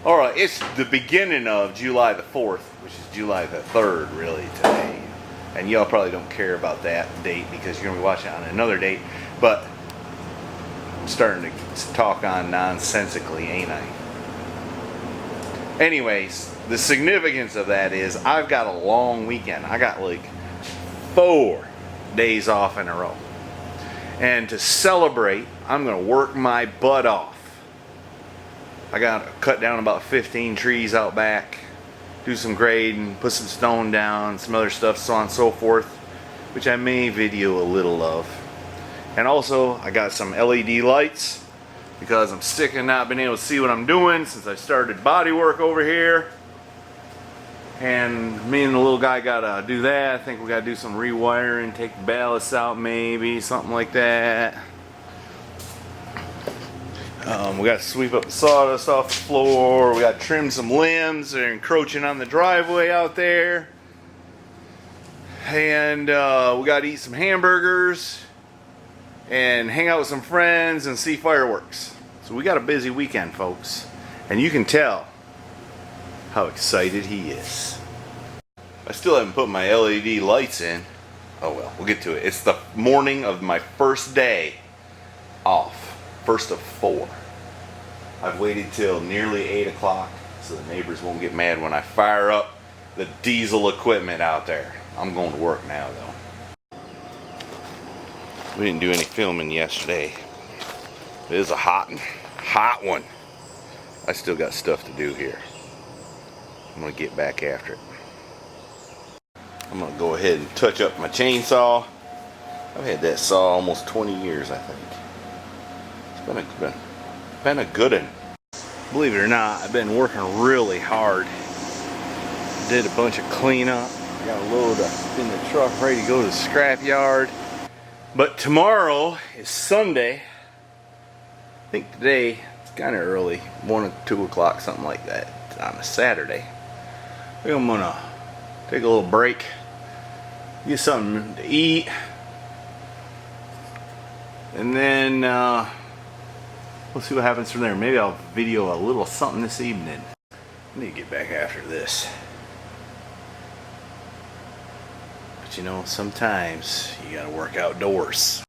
Alright, it's the beginning of July the 4th, which is July the 3rd, really, today. And y'all probably don't care about that date because you're going to be watching it on another date. But I'm starting to talk on nonsensically, ain't I? Anyways, the significance of that is I've got a long weekend. I got like 4 days off in a row. And to celebrate, I'm going to work my butt off. I got to cut down about 15 trees out back, do some grading, put some stone down, some other stuff, so on and so forth, which I may video a little of. And also, I got some LED lights because I'm sick of not being able to see what I'm doing since I started body work over here. And me and the little guy gotta do that. I think we gotta do some rewiring, take the ballasts out maybe, something like that. We got to sweep up the sawdust off the floor. We got to trim some limbs. They're encroaching on the driveway out there. And we got to eat some hamburgers and hang out with some friends and see fireworks. So we got a busy weekend, folks. And you can tell how excited he is. I still haven't put my LED lights in. Oh well, we'll get to it. It's the morning of my first day off. First of 4. I've waited till nearly 8 o'clock so the neighbors won't get mad when I fire up the diesel equipment out there. I'm going to work now though. We didn't do any filming yesterday. It is a hot one. I still got stuff to do here. I'm going to get back after it. I'm going to go ahead and touch up my chainsaw. I've had that saw almost 20 years, I think. It's been a good one. Believe it or not, I've been working really hard. Did a bunch of cleanup. I got a load in the truck ready to go to the scrap yard. But tomorrow is Sunday. I think today it's kind of early, 1 or 2 o'clock, something like that, on a Saturday. I think I'm gonna take a little break, get something to eat, and then we'll see what happens from there. Maybe I'll video a little something this evening. I need to get back after this. But you know, sometimes you gotta work outdoors.